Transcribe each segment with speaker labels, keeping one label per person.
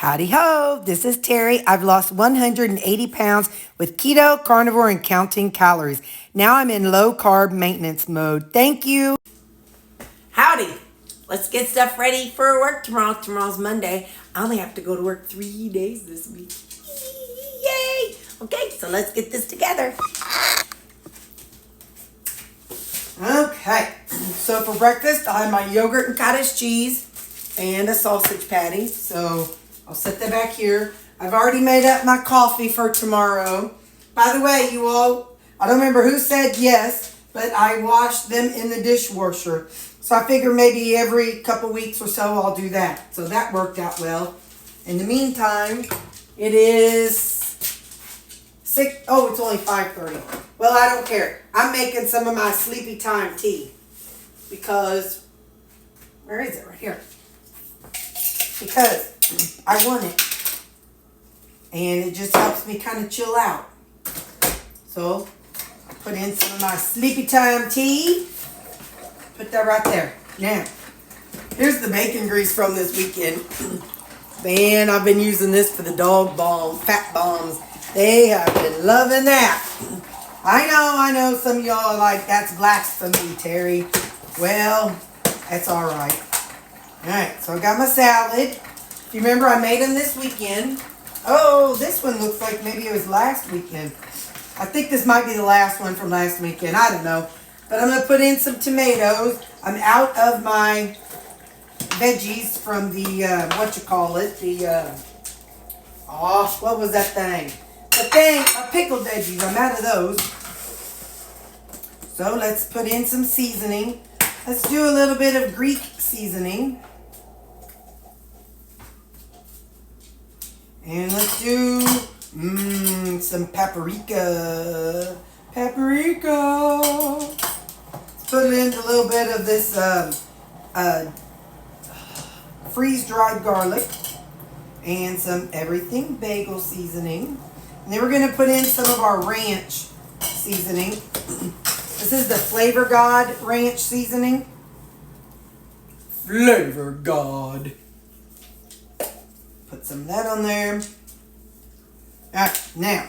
Speaker 1: Howdy ho, this is Terry. I've lost 180 pounds with keto, carnivore, and counting calories. Now I'm in low carb maintenance mode. Thank you. Howdy. Let's get stuff ready for work tomorrow. Tomorrow's Monday. I only have to go to work 3 days this week. Yay! Okay, so let's get this together. Okay, so for breakfast, I have my yogurt and cottage cheese and a sausage patty. So I'll set that back here. I've already made up my coffee for tomorrow. By the way, you all, I don't remember who said yes, but I washed them in the dishwasher. So I figure maybe every couple weeks or so I'll do that. So that worked out well. In the meantime, it is it's only 5:30. Well, I don't care. I'm making some of my sleepy time tea because, where is it? Right here. Because I want it. And it just helps me kind of chill out. So, I put in some of my sleepy time tea. Put that right there. Now, here's the bacon grease from this weekend. Man, I've been using this for the dog balm, fat bombs. They have been loving that. I know some of y'all are like, that's blasphemy, Terry. Well, that's all right. All right, so I got my salad. If you remember, I made them this weekend. Oh, this one looks like maybe it was last weekend. I think this might be the last one from last weekend. I don't know. But I'm going to put in some tomatoes. I'm out of my veggies from the, what was that thing? Pickled veggies. I'm out of those. So let's put in some seasoning. Let's do a little bit of Greek seasoning. And let's do some paprika. Let's put in a little bit of this freeze-dried garlic and some everything bagel seasoning. And then we're going to put in some of our ranch seasoning. This is the Flavor God ranch seasoning. Flavor God. Put some of that on there. Alright, now,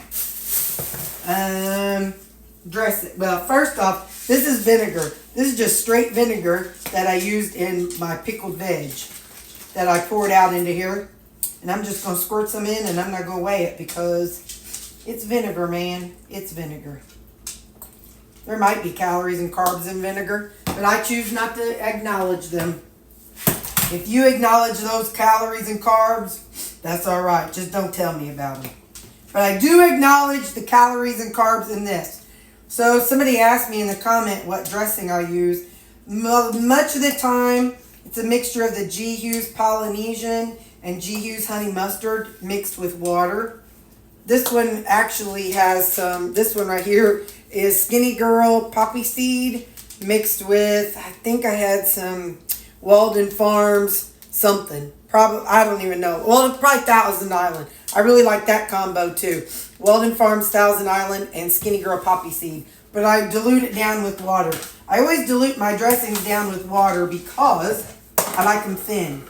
Speaker 1: dress it. Well, first off, this is vinegar. This is just straight vinegar that I used in my pickled veg that I poured out into here. And I'm just going to squirt some in, and I'm not going to weigh it because it's vinegar, man. It's vinegar. There might be calories and carbs in vinegar, but I choose not to acknowledge them. If you acknowledge those calories and carbs, that's all right. Just don't tell me about them. But I do acknowledge the calories and carbs in this. So somebody asked me in the comment what dressing I use. Much of the time, it's a mixture of the G. Hughes Polynesian and G. Hughes honey mustard mixed with water. This one actually has some, this one right here is Skinny Girl poppy seed mixed with, I think I had some Walden Farms something. Probably, I don't even know. Well, it's probably Thousand Island. I really like that combo too. Walden Farms, Thousand Island, and Skinny Girl poppy seed. But I dilute it down with water. I always dilute my dressings down with water because I like them thin.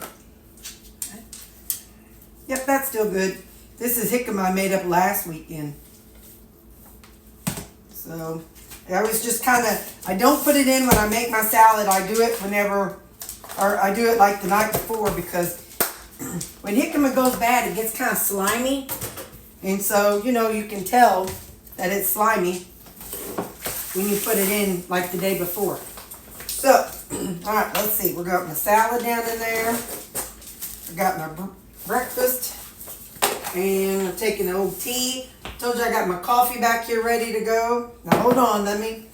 Speaker 1: Yep, that's still good. This is jicama I made up last weekend. So, I was just kind of, I don't put it in when I make my salad. I do it whenever, or I do it like the night before because when jicama goes bad, it gets kind of slimy. And so, you can tell that it's slimy when you put it in like the day before. So, all right, let's see. We got my salad down in there. I got my breakfast. And I'm taking the old tea. Told you I got my coffee back here ready to go. Now hold on, let me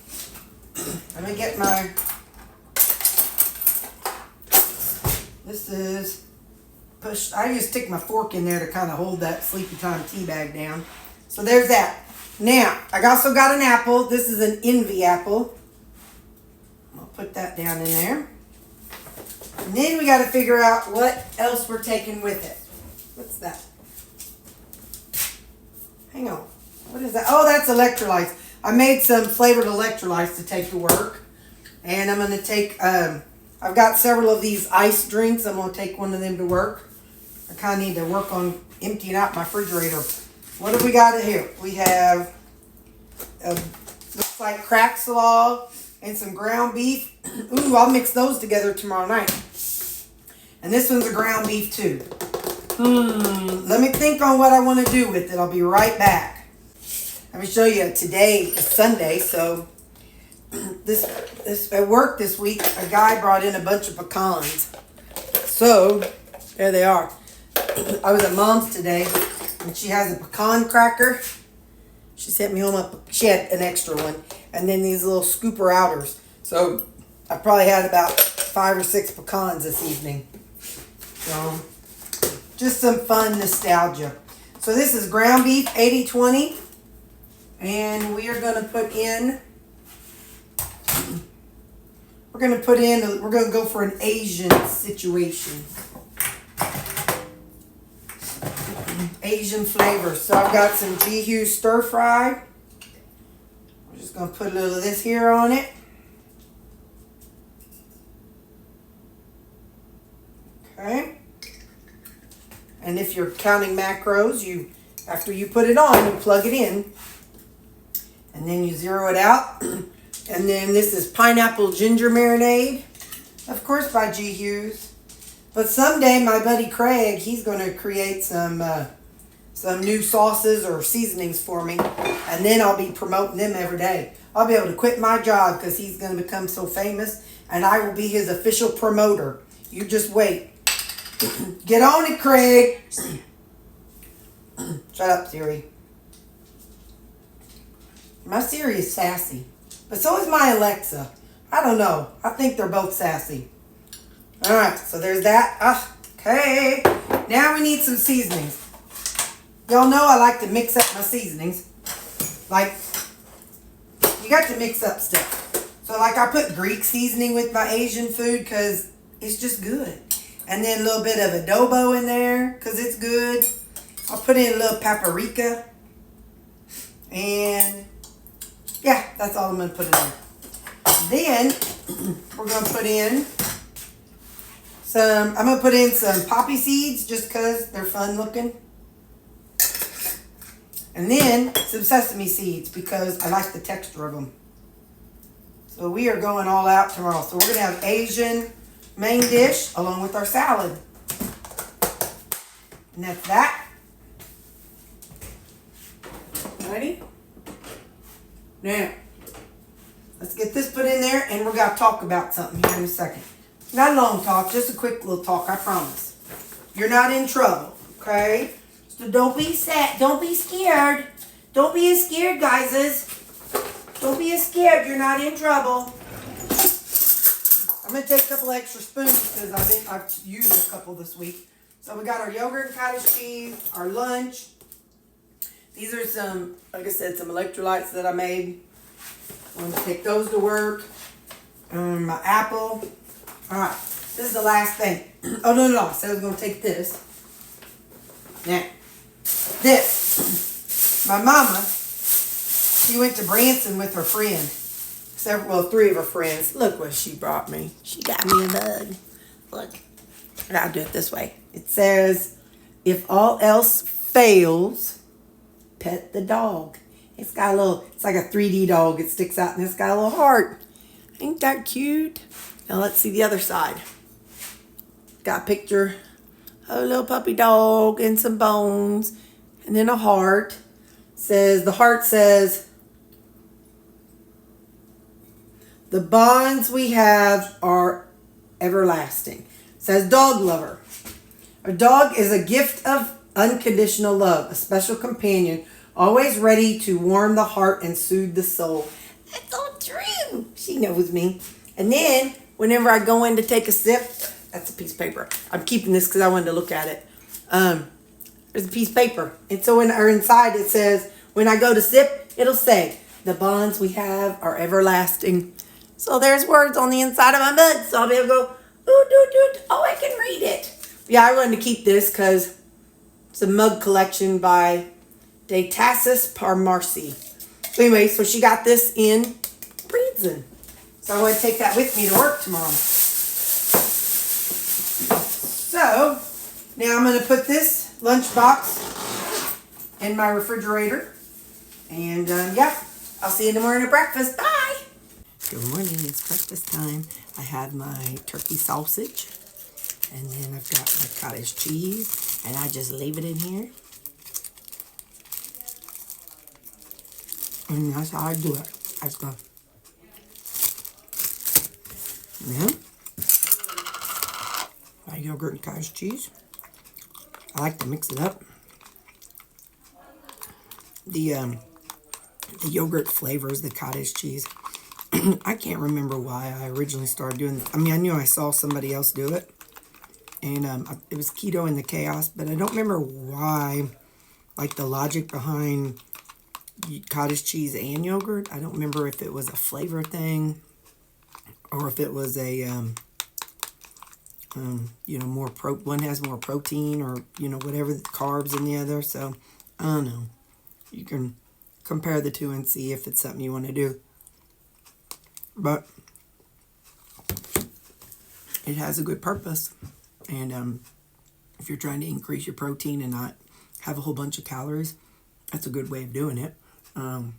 Speaker 1: get my, this is push. I just stick my fork in there to kind of hold that sleepy time tea bag down. So there's that. Now, I also got an apple. This is an Envy apple. I'll put that down in there. And then we got to figure out what else we're taking with it. What's that? Hang on. What is that? Oh, that's electrolytes. I made some flavored electrolytes to take to work. And I'm going to take, I've got several of these ice drinks. I'm going to take one of them to work. I kind of need to work on emptying out my refrigerator. What do we got in here? We have, looks like crack slaw and some ground beef. Ooh, I'll mix those together tomorrow night. And this one's a ground beef too. Let me think on what I want to do with it. I'll be right back. Let me show you. Today is Sunday, so this at work this week, a guy brought in a bunch of pecans. So there they are. I was at Mom's today, and she has a pecan cracker. She sent me home she had an extra one, and then these little scooper outers. So I probably had about 5 or 6 pecans this evening. So just some fun nostalgia. So this is ground beef 80-20, and we are going to put in. We're going to go for an Asian situation. Asian flavor. So I've got some G. stir fry. I'm just going to put a little of this here on it. Okay. And if you're counting macros, after you put it on, you plug it in. And then you zero it out. And then this is pineapple ginger marinade. Of course by G. Hughes. But someday my buddy Craig, he's going to create some new sauces or seasonings for me. And then I'll be promoting them every day. I'll be able to quit my job because he's going to become so famous. And I will be his official promoter. You just wait. Get on it, Craig. Shut up, Siri. My Siri is sassy. But so is my Alexa. I don't know. I think they're both sassy. Alright, so there's that. Okay. Now we need some seasonings. Y'all know I like to mix up my seasonings. Like, you got to mix up stuff. So like I put Greek seasoning with my Asian food because it's just good. And then a little bit of adobo in there because it's good. I'll put in a little paprika. And yeah, that's all I'm going to put in there. Then we're going to put in I'm going to put in some poppy seeds just because they're fun looking. And then some sesame seeds because I like the texture of them. So we are going all out tomorrow. So we're going to have Asian main dish along with our salad. And that's that. Ready? Now, let's get this put in there and we're going to talk about something here in a second. Not a long talk, just a quick little talk, I promise. You're not in trouble, okay? So don't be sad, don't be scared. Don't be as scared, guys. Don't be as scared, you're not in trouble. I'm going to take a couple extra spoons because I've used a couple this week. So we got our yogurt and cottage cheese, our lunch. These are some, like I said, some electrolytes that I made. I'm going to take those to work. My apple. Alright, this is the last thing. Oh, no. I said I was going to take this. Now, this. My mama, she went to Branson with her friend. 3 of her friends. Look what she brought me. She got me a mug. Look. I gotta do it this way. It says, if all else fails, pet the dog. It's got it's like a 3D dog. It sticks out and it's got a little heart. Ain't that cute? Now let's see the other side. Got a picture of a little puppy dog and some bones. And then a heart. The heart says, the bonds we have are everlasting. It says dog lover. A dog is a gift of unconditional love, a special companion, always ready to warm the heart and soothe the soul. That's so true. She knows me. And then, whenever I go in to take a sip, that's a piece of paper. I'm keeping this because I wanted to look at it. There's a piece of paper. And so inside it says, when I go to sip, it'll say, the bonds we have are everlasting. So there's words on the inside of my mug. So I'll be able to go, ooh, oh, I can read it. Yeah, I wanted to keep this because it's a mug collection by Detasis Parmarcy. So anyway, so she got this in Branson. So I want to take that with me to work tomorrow. So Now I'm going to put this lunchbox in my refrigerator. And yeah, I'll see you in the morning at breakfast. Bye. Good morning. It's breakfast time. I have my turkey sausage. And then I've got my cottage cheese. And I just leave it in here. And that's how I do it. I just go. Yeah. My yogurt and cottage cheese. I like to mix it up. The yogurt flavors the cottage cheese. I can't remember why I originally started doing this. I mean, I knew I saw somebody else do it. And it was Keto in the Chaos. But I don't remember why. Like the logic behind cottage cheese and yogurt. I don't remember if it was a flavor thing. Or if it was a, you know, one has more protein or, you know, whatever the carbs in the other. So, I don't know. You can compare the two and see if it's something you want to do. But it has a good purpose. And if you're trying to increase your protein and not have a whole bunch of calories, that's a good way of doing it.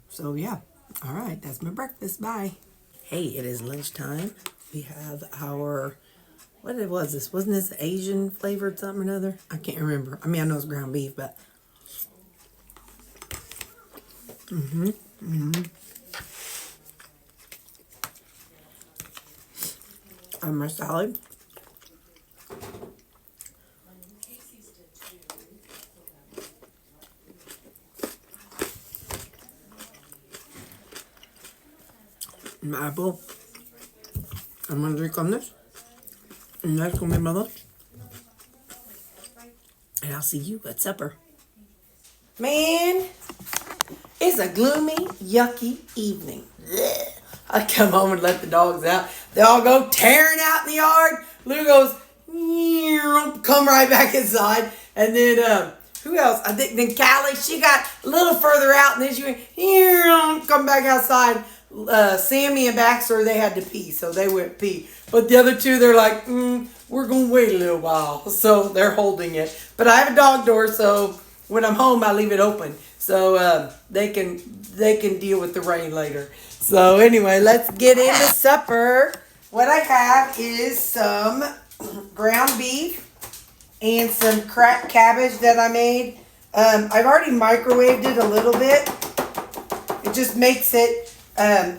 Speaker 1: So, yeah. All right. That's my breakfast. Bye. Hey, it is lunchtime. We have our, what was this? Wasn't this Asian flavored something or another? I can't remember. I mean, I know it's ground beef, but. And my salad. My apple. I'm gonna drink on this. And that's gonna be my lunch. And I'll see you at supper. Man, it's a gloomy, yucky evening. Blech. I come home and let the dogs out. They all go tearing out in the yard. Lou goes, come right back inside. And then, who else? I think then Callie, she got a little further out. And then she went, come back outside. Sammy and Baxter, they had to pee, so they went pee. But the other two, they're like, we're going to wait a little while. So they're holding it. But I have a dog door, so when I'm home, I leave it open. So they can deal with the rain later. So anyway, let's get into supper. What I have is some ground beef and some cracked cabbage that I made. I've already microwaved it a little bit. It just makes it,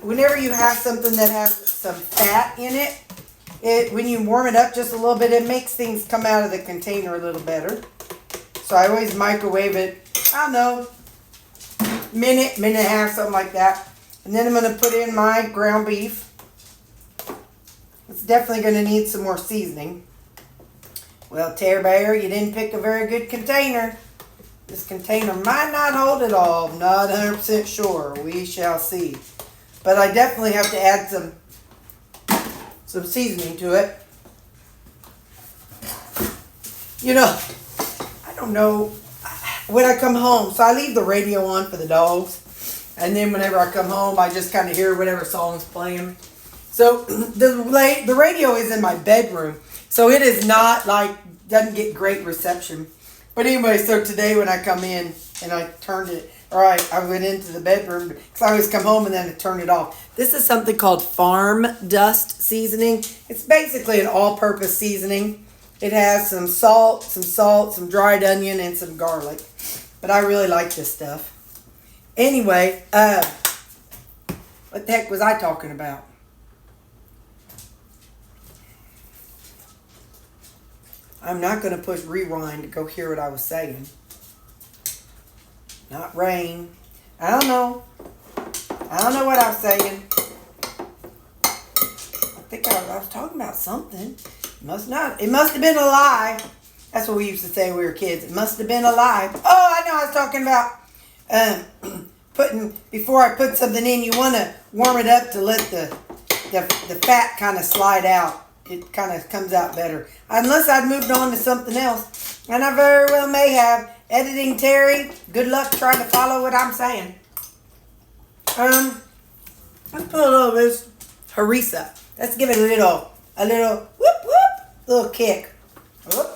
Speaker 1: whenever you have something that has some fat in it, when you warm it up just a little bit, it makes things come out of the container a little better. So I always microwave it, I don't know, minute and a half, something like that. And then I'm going to put in my ground beef. It's definitely going to need some more seasoning. Well, Terri Bear, you didn't pick a very good container. This container might not hold it all. I'm not 100% sure. We shall see. But I definitely have to add some seasoning to it. You know, I don't know. When I come home, so I leave the radio on for the dogs. And then whenever I come home, I just kind of hear whatever song's playing. So the radio is in my bedroom. So it is not like, doesn't get great reception. But anyway, so today when I come in and I turned it, I went into the bedroom because I always come home and then I turn it off. This is something called farm dust seasoning. It's basically an all-purpose seasoning. It has some salt, some dried onion, and some garlic. But I really like this stuff. Anyway, what the heck was I talking about? I'm not going to push rewind to go hear what I was saying. Not rain. I don't know what I was saying. I think I was talking about something. It must have been a lie. That's what we used to say when we were kids. It must have been a lie. Oh, I know I was talking about before I put something in, you want to warm it up to let the fat kind of slide out. It kind of comes out better. Unless I'd moved on to something else. And I very well may have. Editing Terri, good luck trying to follow what I'm saying. Let's put a little of this harissa. Let's give it a little whoop whoop, little kick. Whoop.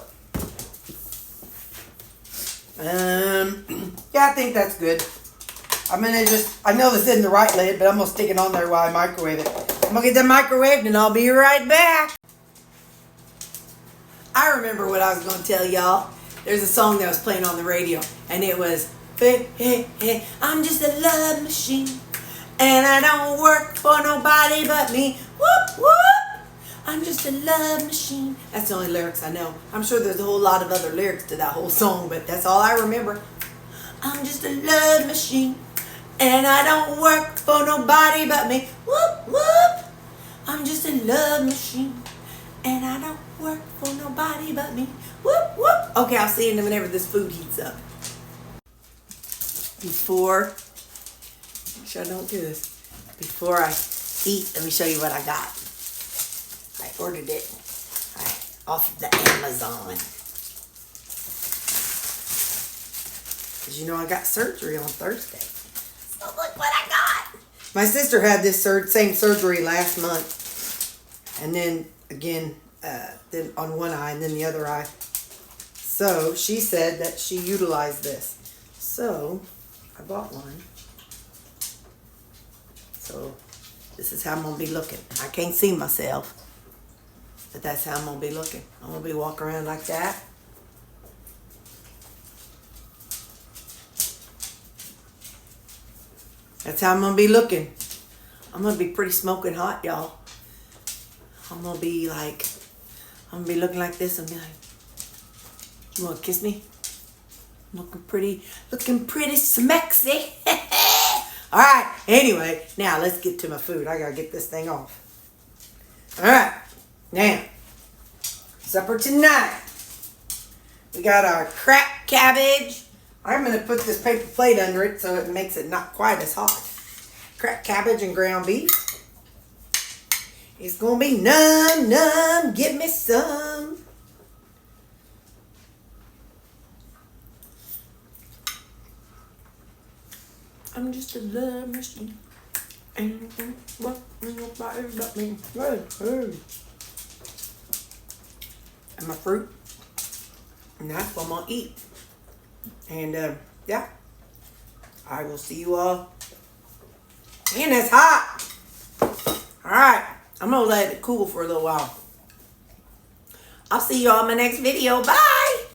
Speaker 1: Yeah, I think that's good. I'm gonna I know this isn't the right lid, but I'm gonna stick it on there while I microwave it. I'm gonna get that microwaved and I'll be right back. I remember what I was gonna tell y'all. There's a song that was playing on the radio, and it was, hey, hey, hey, I'm just a love machine, and I don't work for nobody but me. Whoop, whoop. I'm just a love machine. That's the only lyrics I know. I'm sure there's a whole lot of other lyrics to that whole song, but that's all I remember. I'm just a love machine, and I don't work for nobody but me. Whoop, whoop. I'm just a love machine, and I don't work for nobody but me. Whoop, whoop. Okay, I'll see you whenever this food heats up. Make sure I don't do this. Before I eat, let me show you what I got. I ordered it off the Amazon. Because you know I got surgery on Thursday. So look what I got. My sister had this same surgery last month. And then again, then on one eye and then the other eye. So she said that she utilized this. So I bought one. So this is how I'm going to be looking. I can't see myself, but that's how I'm going to be looking. I'm going to be walking around like that. That's how I'm going to be looking. I'm going to be pretty smoking hot, y'all. I'm going to be looking like this and be like, you want to kiss me? Looking pretty smexy. All right, anyway, now let's get to my food. I got to get this thing off. All right, now, supper tonight. We got our cracked cabbage. I'm going to put this paper plate under it so it makes it not quite as hot. Cracked cabbage and ground beef. It's going to be num, give me some. I'm just a love machine. And my fruit. And that's what I'm going to eat. And, yeah. I will see you all. And it's hot. Alright. I'm going to let it cool for a little while. I'll see you all in my next video. Bye.